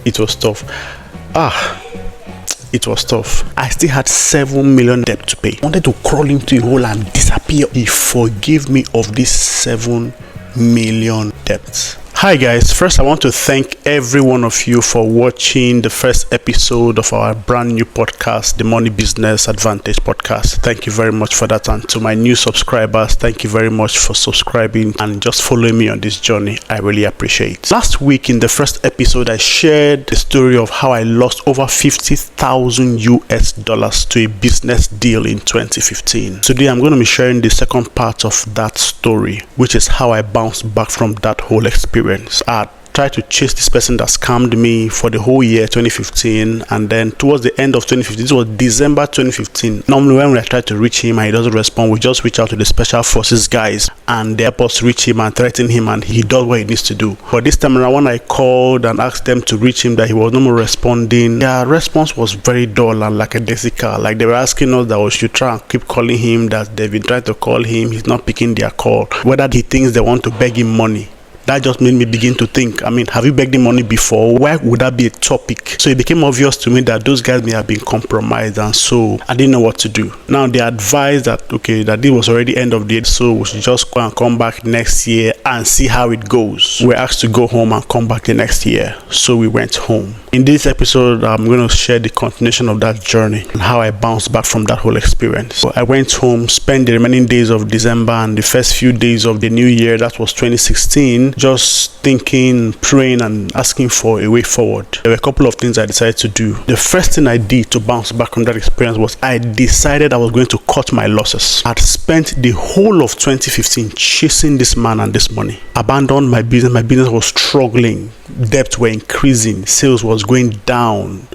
It was tough. It was tough. I still had 7 million debt to pay. I wanted to crawl into a hole and disappear. He forgave me of this 7 million debts. Hi guys, first I want to thank every one of you for watching the first episode of our brand new podcast, the Money Business Advantage podcast. Thank you very much for that, and to my new subscribers, thank you very much for subscribing and just following me on this journey. I really appreciate it. Last week in the first episode, I shared the story of how I lost over 50,000 US dollars to a business deal in 2015. Today I'm going to be sharing the second part of that story, which is how I bounced back from that whole experience. I tried to chase this person that scammed me for the whole year 2015, and then towards the end of 2015, this was December 2015. Normally when I try to reach him and he doesn't respond, we just reach out to the special forces guys and they help us reach him and threaten him, and he does what he needs to do. But this time around, when I called and asked them to reach him, that he was no more responding, their response was very dull and lackadaisical. Like they were asking us that we should try and keep calling him, that they've been trying to call him, he's not picking their call, whether he thinks they want to beg him money. That just made me begin to think, have you begged him money before? Why would that be a topic? So it became obvious to me that those guys may have been compromised, and so I didn't know what to do. Now they advised that, that this was already end of the year, so we should just go and come back next year and see how it goes. We're asked to go home and come back the next year, so we went home. In this episode, I'm going to share the continuation of that journey and how I bounced back from that whole experience. So I went home, spent the remaining days of December and the first few days of the new year, that was 2016, just thinking, praying and asking for a way forward. There were a couple of things I decided to do. The first thing I did to bounce back from that experience was I decided I was going to cut my losses. I'd spent the whole of 2015 chasing this man and this money. Abandoned my business. My business was struggling. Debts were increasing. Sales was going down.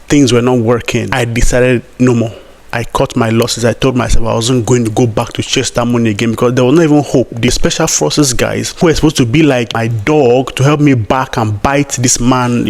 Things were not working. I decided no more. I cut my losses. I told myself I wasn't going to go back to chase that money again, because there was not even hope. The special forces guys, who were supposed to be like my dog to help me back and bite this man,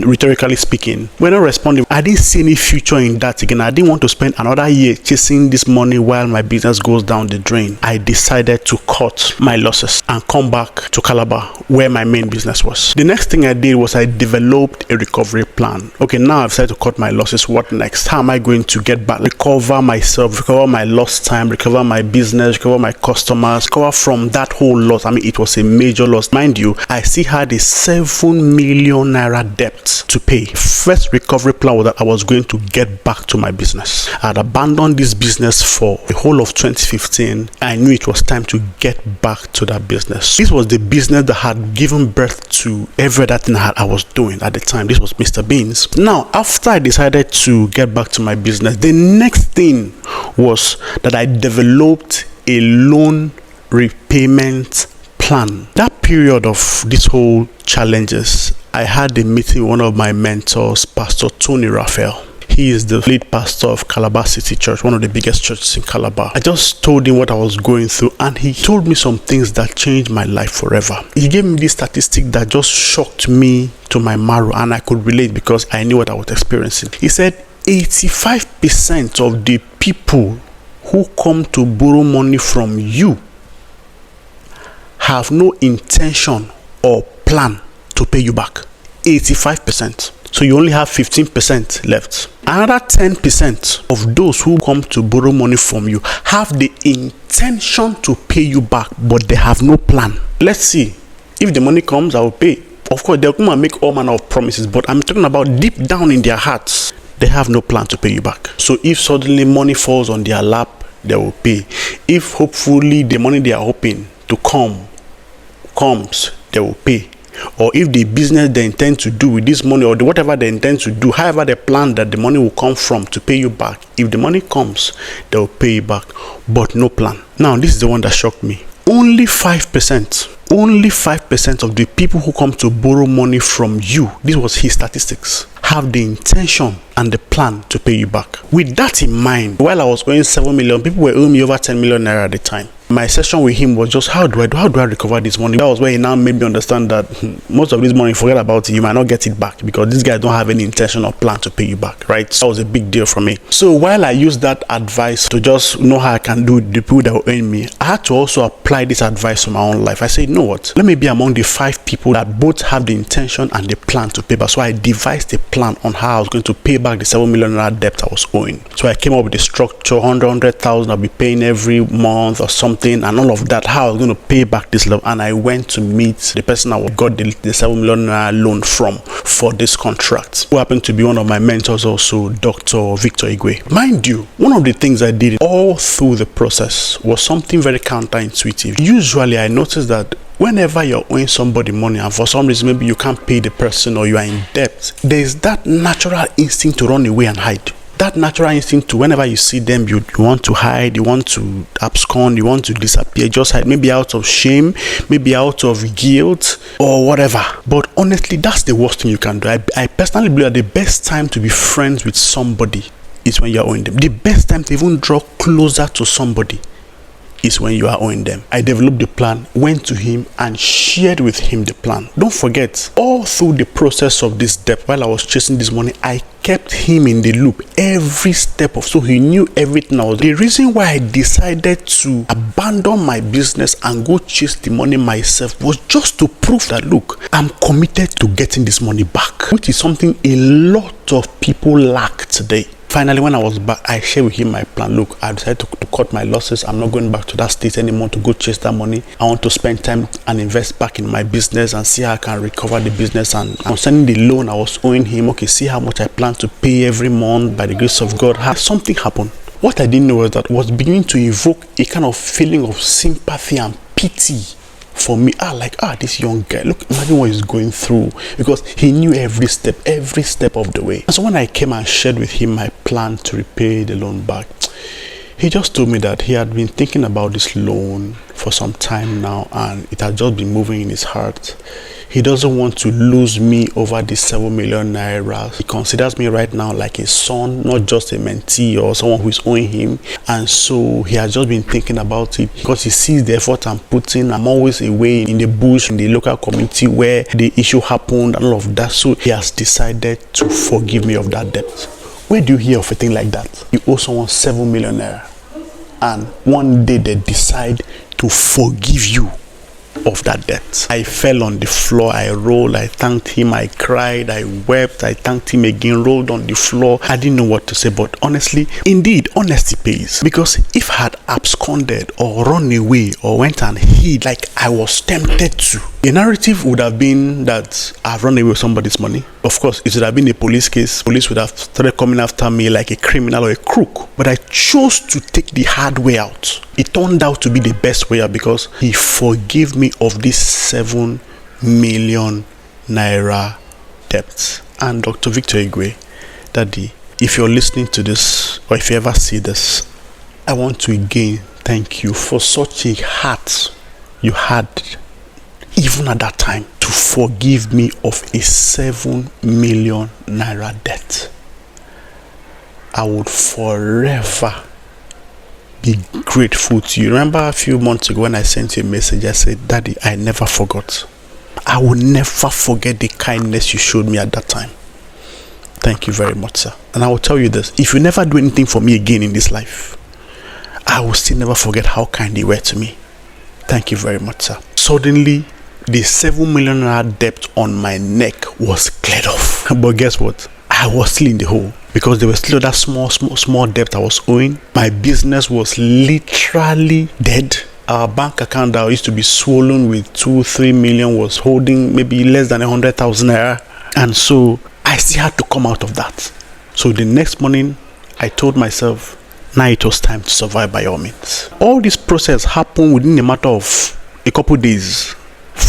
rhetorically speaking, were not responding. I didn't see any future in that again. I didn't want to spend another year chasing this money while my business goes down the drain. I decided to cut my losses and come back to Calabar, where my main business was. The next thing I did was I developed a recovery plan. Okay, now I've decided to cut my losses. What next? How am I going to get back? Recover myself, recover my lost time, recover my business, recover my customers, recover from that whole loss. It was a major loss. Mind you, I still had a 7 million naira debt to pay. First recovery plan was that I was going to get back to my business. I had abandoned this business for the whole of 2015. I knew it was time to get back to that business. This was the business that had given birth to every other thing I was doing at the time. This was Mr. Beans. Now, after I decided to get back to my business, the next thing was that I developed a loan repayment plan. That period of this whole challenges, I had a meeting with one of my mentors, Pastor Tony Raphael. He is the lead pastor of Calabar City Church, one of the biggest churches in Calabar. I just told him what I was going through, and he told me some things that changed my life forever. He gave me this statistic that just shocked me to my marrow, and I could relate because I knew what I was experiencing. He said 85% of the people who come to borrow money from you have no intention or plan to pay you back. 85%. So you only have 15% left. Another 10% of those who come to borrow money from you have the intention to pay you back, but they have no plan. Let's see. If the money comes, I will pay. Of course, they'll come and make all manner of promises, but I'm talking about deep down in their hearts, they have no plan to pay you back. So if suddenly money falls on their lap, they will pay. If hopefully the money they are hoping to comes, they will pay. Or if the business they intend to do with this money, or whatever they intend to do, however they plan that the money will come from to pay you back, if the money comes, they will pay you back, but no plan. Now, this is the one that shocked me. Only 5% of the people who come to borrow money from you, this was his statistics, have the intention and the plan to pay you back. With that in mind, while I was owing 7 million, people were owing me over 10 million naira at the time. My session with him was just how do I recover this money. That was where he now made me understand that most of this money, forget about it, you might not get it back because these guys don't have any intention or plan to pay you back, right? So that was a big deal for me. So while I used that advice to just know how I can do the people that were owing me, I had to also apply this advice to my own life. I said, you know what, let me be among the 5 people that both have the intention and the plan to pay back. So I devised a plan on how I was going to pay back the 7 million naira debt I was owing. So I came up with the structure, 100,000 I'll be paying every month or something, and all of that, how I was going to pay back this love. And I went to meet the person I got the 7 million naira loan from for this contract, who happened to be one of my mentors also, Dr. Victor Igwe. Mind you, one of the things I did all through the process was something very counterintuitive. Usually I noticed that whenever you're owing somebody money and for some reason maybe you can't pay the person or you are in debt, there's that natural instinct to run away and hide. That natural instinct to whenever you see them, you want to hide, you want to abscond, you want to disappear, just hide, maybe out of shame, maybe out of guilt or whatever. But honestly, that's the worst thing you can do. I personally believe that the best time to be friends with somebody is when you're owing them. The best time to even draw closer to somebody is when you are owing them. I developed the plan, went to him and shared with him the plan. Don't forget, all through the process of this debt, while I was chasing this money, I kept him in the loop every step of, so he knew everything I was doing. The reason why I decided to abandon my business and go chase the money myself was just to prove that, look, I'm committed to getting this money back, which is something a lot of people lack today. Finally, when I was back, I shared with him my plan. Look, I decided to cut my losses. I'm not going back to that state anymore to go chase that money. I want to spend time and invest back in my business and see how I can recover the business. And concerning the loan I was owing him, okay, see how much I plan to pay every month by the grace of God. Something happened. What I didn't know was that was beginning to evoke a kind of feeling of sympathy and pity for me. This young guy, look, imagine what he's going through, because he knew every step of the way. And so when I came and shared with him my plan to repay the loan back, he just told me that he had been thinking about this loan for some time now and it had just been moving in his heart. He doesn't want to lose me over the 7 million naira. He considers me right now like a son, not just a mentee or someone who is owing him. And so he has just been thinking about it because he sees the effort I'm putting. I'm always away in the bush, in the local community where the issue happened and all of that. So he has decided to forgive me of that debt. Where do you hear of a thing like that? You owe someone 7 million naira and one day they decide to forgive you of that debt. I fell on the floor, I rolled, I thanked him, I cried, I wept, I thanked him again, rolled on the floor. I didn't know what to say, but honestly, indeed, honesty pays. Because if I had absconded or run away or went and hid like I was tempted to, the narrative would have been that I've run away with somebody's money. Of course, it would have been a police case. Police would have started coming after me like a criminal or a crook. But I chose to take the hard way out. It turned out to be the best way out because he forgave me of this 7 million naira debt. And Dr. Victor Igwe, Daddy, if you're listening to this or if you ever see this, I want to again thank you for such a heart you had even at that time to forgive me of a 7 million naira debt. I would forever be grateful to you. Remember a few months ago when I sent you a message, I said, Daddy, I never forgot. I will never forget the kindness you showed me at that time. Thank you very much, sir. And I will tell you this, if you never do anything for me again in this life, I will still never forget how kind you were to me. Thank you very much, sir. Suddenly, the 7 million naira debt on my neck was cleared off. But guess what? I was still in the hole because there was still that small debt I was owing. My business was literally dead. Our bank account that used to be swollen with 2-3 million was holding maybe less than 100,000 naira. And so I still had to come out of that. So the next morning, I told myself, now it was time to survive by all means. All this process happened within a matter of a couple days.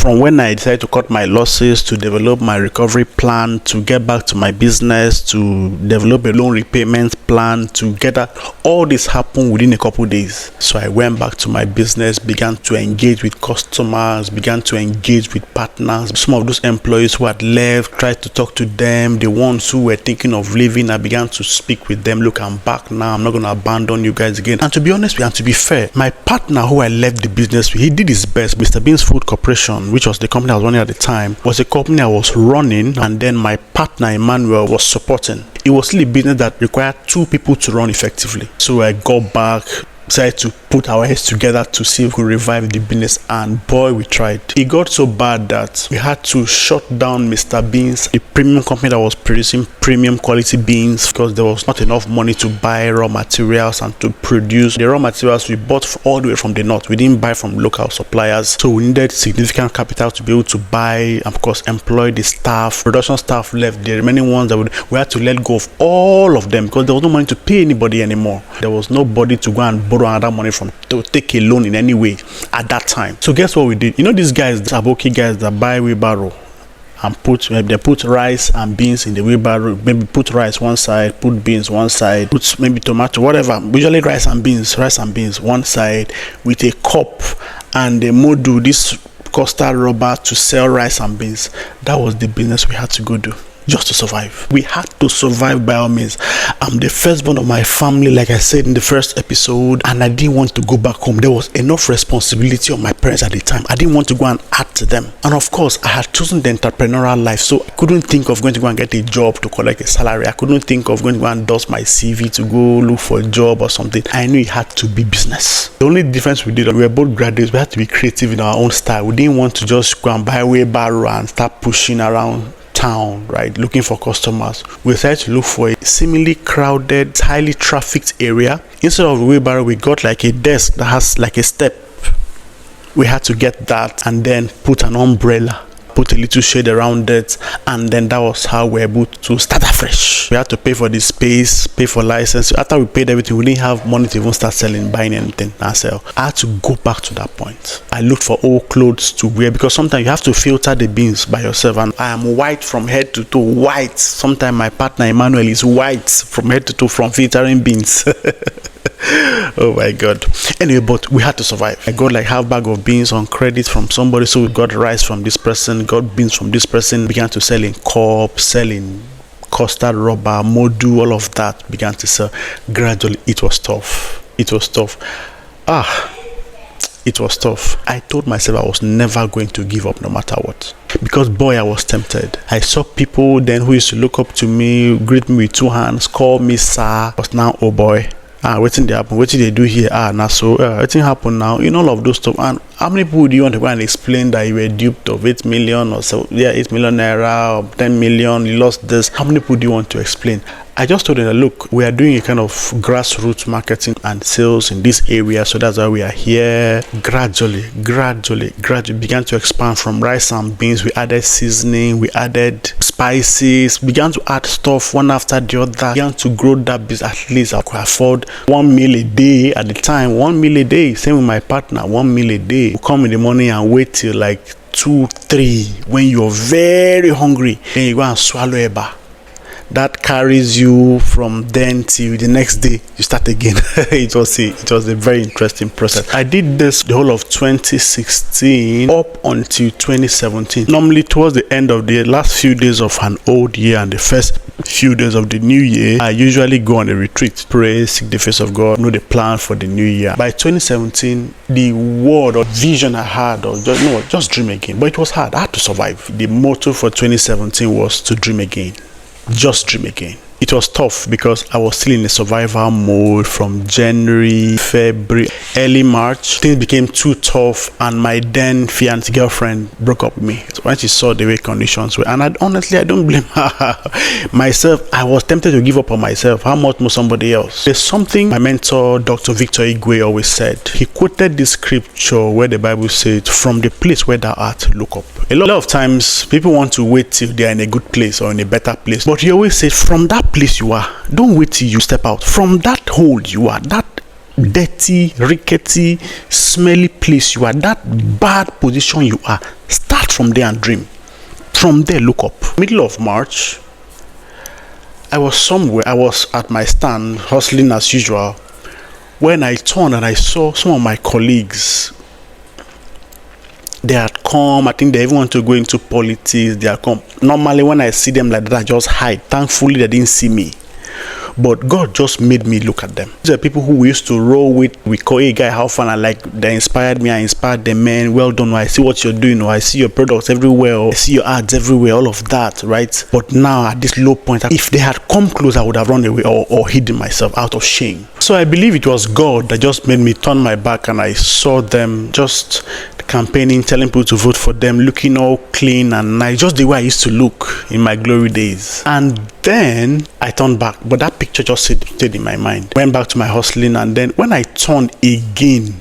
From when I decided to cut my losses, to develop my recovery plan, to get back to my business, to develop a loan repayment plan, to get that, all this happened within a couple days. So I went back to my business, began to engage with customers, began to engage with partners. Some of those employees who had left, tried to talk to them. The ones who were thinking of leaving, I began to speak with them. Look, I'm back now. I'm not going to abandon you guys again. And to be honest and to be fair, my partner who I left the business with, he did his best. Mr. Beans Food Corporation, which was the company I was running at the time, was a company I was running, and then my partner Emmanuel was supporting. It was still a business that required two people to run effectively. So I got back, decided to put our heads together to see if we could revive the business, and boy, we tried. It got so bad that we had to shut down Mr. Beans, the premium company that was producing premium quality beans, because there was not enough money to buy raw materials and to produce the raw materials we bought all the way from the north. We didn't buy from local suppliers, so we needed significant capital to be able to buy and of course employ the staff. Production staff left. The remaining ones that we had to let go of all of them because there was no money to pay anybody anymore. There was nobody to go and borrow another money from to take a loan in any way at that time. So guess what we did? You know these guys, these Aboki guys that buy wheelbarrow and they put rice and beans in the wheelbarrow. Maybe put rice one side, put beans one side, put maybe tomato, whatever. Usually rice and beans one side with a cup and the module, this custard rubber to sell rice and beans. That was the business we had to go do just to survive. We had to survive by all means. I'm the firstborn of my family, like I said in the first episode, and I didn't want to go back home. There was enough responsibility on my parents at the time. I didn't want to go and add to them. And of course, I had chosen the entrepreneurial life, so I couldn't think of going to go and get a job to collect a salary. I couldn't think of going to go and dust my CV to go look for a job or something. I knew it had to be business. The only difference we did, we were both graduates, we had to be creative in our own style. We didn't want to just go and buy a wheelbarrow and start pushing around town, right, looking for customers. We decided to look for a seemingly crowded, highly trafficked area. Instead of a wheelbarrow, we got like a desk that has like a step. We had to get that and then put an umbrella, put a little shade around it, and then that was how we were able to start afresh. We had to pay for the space, pay for license. After we paid everything, we didn't have money to even start buying anything and sell. I had to go back to that point. I looked for old clothes to wear because sometimes you have to filter the beans by yourself, and I am white from head to toe, white. Sometimes my partner Emmanuel is white from head to toe from filtering beans. Oh my god. Anyway, but we had to survive. I got like half bag of beans on credit from somebody, so we got rice from this person, got beans from this person, began to sell in cups, selling custard rubber, module, all of that began to sell. Gradually it was tough. It was tough. It was tough. I told myself I was never going to give up no matter what, because boy, I was tempted. I saw people then who used to look up to me, greet me with two hands, call me sir, but now oh boy, waiting they happen, waiting they do here, now so waiting happen now, in all of those stuff. And how many people do you want to go and explain that you were duped of 8 million or so? Yeah, 8 million naira or 10 million, you lost this. How many people do you want to explain? I just told them, look, we are doing a kind of grassroots marketing and sales in this area, so that's why we are here. Gradually began to expand from rice and beans. We added seasoning, we added spices, began to add stuff one after the other, began to grow that business. At least I could afford 1 meal a day at the time. 1 meal a day, same with my partner, 1 meal a day. We come in the morning and wait till like 2, 3 when you're very hungry, then you go and swallow a bar. That carries you from then till the next day you start again. It was a very interesting process. I did this the whole of 2016 up until 2017. Normally towards the end of the last few days of an old year and the first few days of the new year, I usually go on a retreat, pray, seek the face of God, know the plan for the new year. By 2017, the word or vision I had, or just dream again. But it was hard. I had to survive. The motto for 2017 was to dream again. Just dream again. It was tough because I was still in a survival mode from January, February, early March. Things became too tough, and my then fiancée girlfriend broke up with me. So when she saw the way conditions were, and honestly, I don't blame her. Myself, I was tempted to give up on myself. How much more somebody else? There's something my mentor, Dr. Victor Igwe, always said. He quoted this scripture where the Bible said, "From the place where thou art, look up." A lot of times, people want to wait till they are in a good place or in a better place. But he always said, from that place you are, don't wait till you step out. From that hole you are, that dirty, rickety, smelly place you are, that bad position you are, start from there and dream. From there, look up. Middle of March, I was somewhere. I was at my stand, hustling as usual, when I turned and I saw some of my colleagues. They had come. I think they even want to go into politics. They had come. Normally, when I see them like that, I just hide. Thankfully, they didn't see me. But God just made me look at them. These are people who we used to roll with. We call, hey guy, how fun. I like, they inspired me. I inspired them, man. Well done. I see what you're doing. I see your products everywhere. I see your ads everywhere. All of that, right? But now at this low point, if they had come close, I would have run away or hidden myself out of shame. So I believe it was God that just made me turn my back, and I saw them just campaigning, telling people to vote for them, looking all clean and nice, just the way I used to look in my glory days. And then I turned back, but that picture just stayed in my mind. Went back to my hustling, and then when I turned again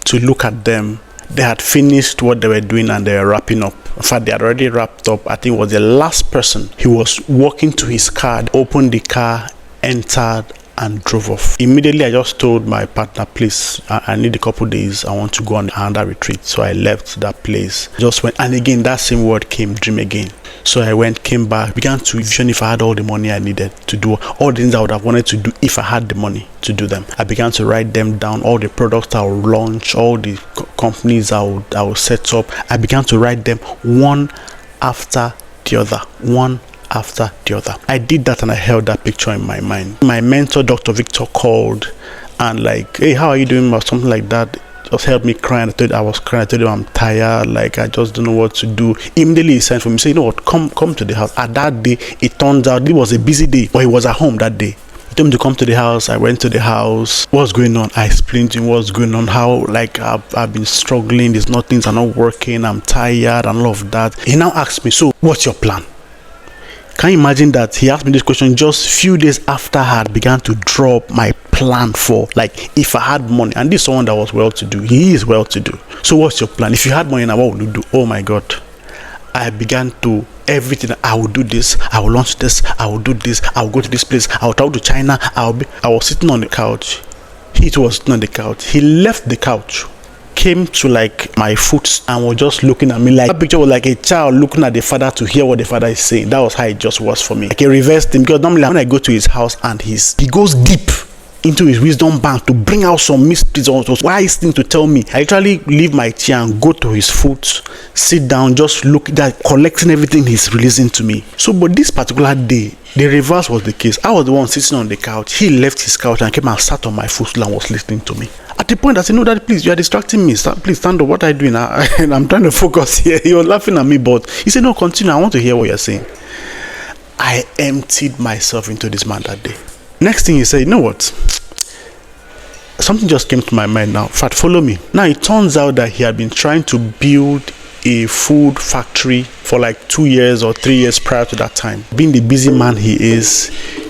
to look at them, they had finished what they were doing and they were wrapping up. In fact, they had already wrapped up. I think it was the last person. He was walking to his car, opened the car, entered, and drove off. Immediately, I just told my partner, please, I need a couple days. I want to go on another retreat. So I left that place, just went, and again, that same word came, dream again. So I went, came back, began to vision if I had all the money I needed to do all the things I would have wanted to do if I had the money to do them. I began to write them down, all the products I would launch, all the companies I would set up. I began to write them one after the other, one after the other. I did that and I held that picture in my mind. My mentor, Dr. Victor, called and like, hey, how are you doing, or something like that. Just helped me cry. And I was crying. I told him I'm tired, like I just don't know what to do. Immediately he sent for me, say, you know what, come to the house. At that day, it turns out it was a busy day, but he was at home that day. He told me to come to the house. I went to the house. What's going on? I explained to him what's going on, how like I've been struggling, there's no things are not working, I'm tired and all of that. He now asked me, so what's your plan? Can you imagine that he asked me this question just few days after I had began to draw up my plan for, like, if I had money, and this is someone that was well to do. He is well to do. So what's your plan? If you had money now, what would you do? Oh my God. I began to everything. I will do this. I will launch this. I will do this. I will go to this place. I will travel to China. I was sitting on the couch. He too was sitting on the couch. He left the couch, came to like my foot and was just looking at me. Like that picture was like a child looking at the father to hear what the father is saying. That was how it just was for me. Like a reverse thing, because normally when I go to his house and he goes deep into his wisdom bank to bring out some mysteries or wise things to tell me. I literally leave my chair and go to his foot, sit down, just look at that, collecting everything he's releasing to me. So, but this particular day, the reverse was the case. I was the one sitting on the couch. He left his couch and came and sat on my footstool and was listening to me. At the point I said, no, Daddy, please, you are distracting me. Please stand up. What are you doing? I'm trying to focus here. He was laughing at me, but he said, no, continue. I want to hear what you're saying. I emptied myself into this man that day. Next thing he said, you know what? Something just came to my mind now. In fact, follow me. Now, it turns out that he had been trying to build a food factory for like 2 years or 3 years prior to that time. Being the busy man he is,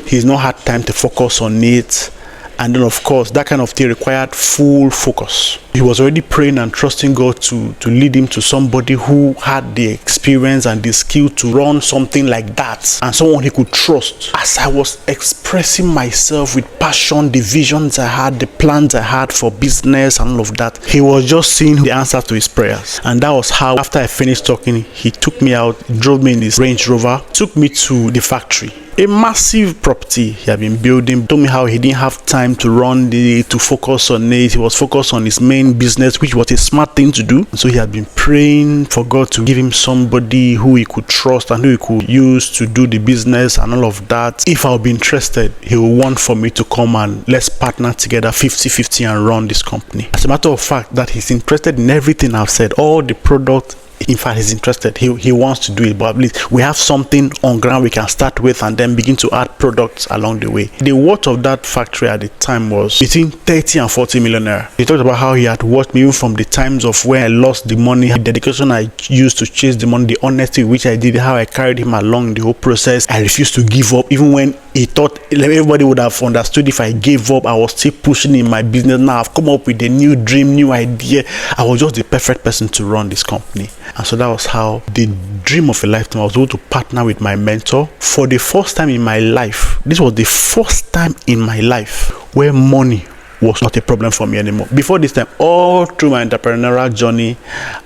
he's not had time to focus on it. And then, of course, that kind of thing required full focus. He was already praying and trusting God to lead him to somebody who had the experience and the skill to run something like that, and someone he could trust. As I was expressing myself with passion, the visions I had, the plans I had for business and all of that, he was just seeing the answer to his prayers. And that was how, after I finished talking, he took me out, drove me in his Range Rover, took me to the factory. A massive property he had been building. Told me how he didn't have time to run to focus on it. He was focused on his main business, which was a smart thing to do. And so he had been praying for God to give him somebody who he could trust and who he could use to do the business and all of that. If I would be interested, he would want for me to come and let's partner together 50-50 and run this company. As a matter of fact, that he's interested in everything I've said, all the product. In fact, he's interested. He wants to do it, but at least we have something on ground we can start with and then begin to add products along the way. The worth of that factory at the time was between 30 and 40 million naira. He talked about how he had watched me even from the times of when I lost the money, the dedication I used to chase the money, the honesty with which I did, how I carried him along the whole process. I refused to give up, even when he thought everybody would have understood if I gave up. I was still pushing in my business. Now I've come up with a new dream, new idea. I was just the perfect person to run this company. And so that was how the dream of a lifetime. I was able to partner with my mentor for the first time in my life. This was the first time in my life where money was not a problem for me anymore. Before this time, all through my entrepreneurial journey,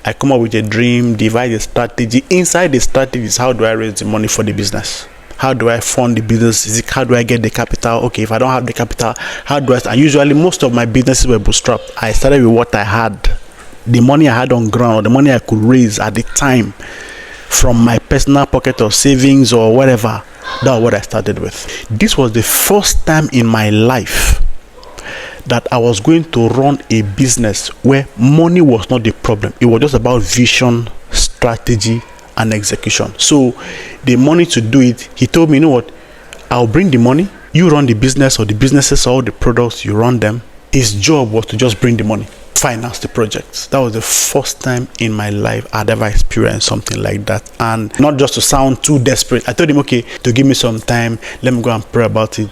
I come up with a dream, divide a strategy. Inside the strategy is how do I raise the money for the business? How do I fund the business? How do I get the capital? Okay, if I don't have the capital, how do I start? And usually most of my businesses were bootstrapped. I started with what I had, the money I had on ground, or the money I could raise at the time from my personal pocket or savings or whatever. That was what I started with. This was the first time in my life that I was going to run a business where money was not the problem. It was just about vision, strategy, and execution. So the money to do it, he told me, you know what, I'll bring the money, you run the business, or the businesses, all the products, you run them. His job was to just bring the money, finance the projects. That was the first time in my life I'd ever experienced something like that. And not just to sound too desperate, I told him, okay, to give me some time, let me go and pray about it.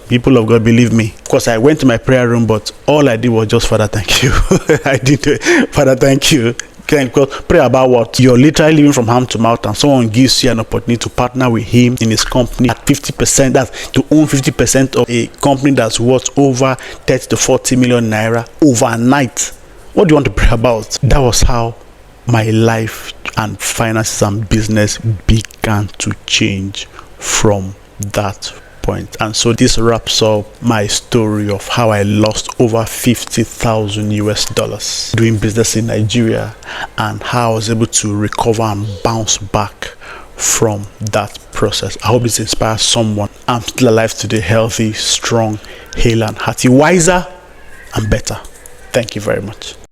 People of God, believe me. Of course, I went to my prayer room, but all I did was just, Father, thank you. I did, Father, thank you. Because pray about what? You're literally living from hand to mouth, and someone gives you an opportunity to partner with him in his company at 50%. That's to own 50% of a company that's worth over 30 to 40 million naira overnight. What do you want to pray about? That was how my life and finances and business began to change from that point. And so this wraps up my story of how I lost over 50,000 US dollars doing business in Nigeria, and how I was able to recover and bounce back from that process. I hope this inspires someone. I'm still alive today, healthy, strong, hale and hearty, wiser and better. Thank you very much.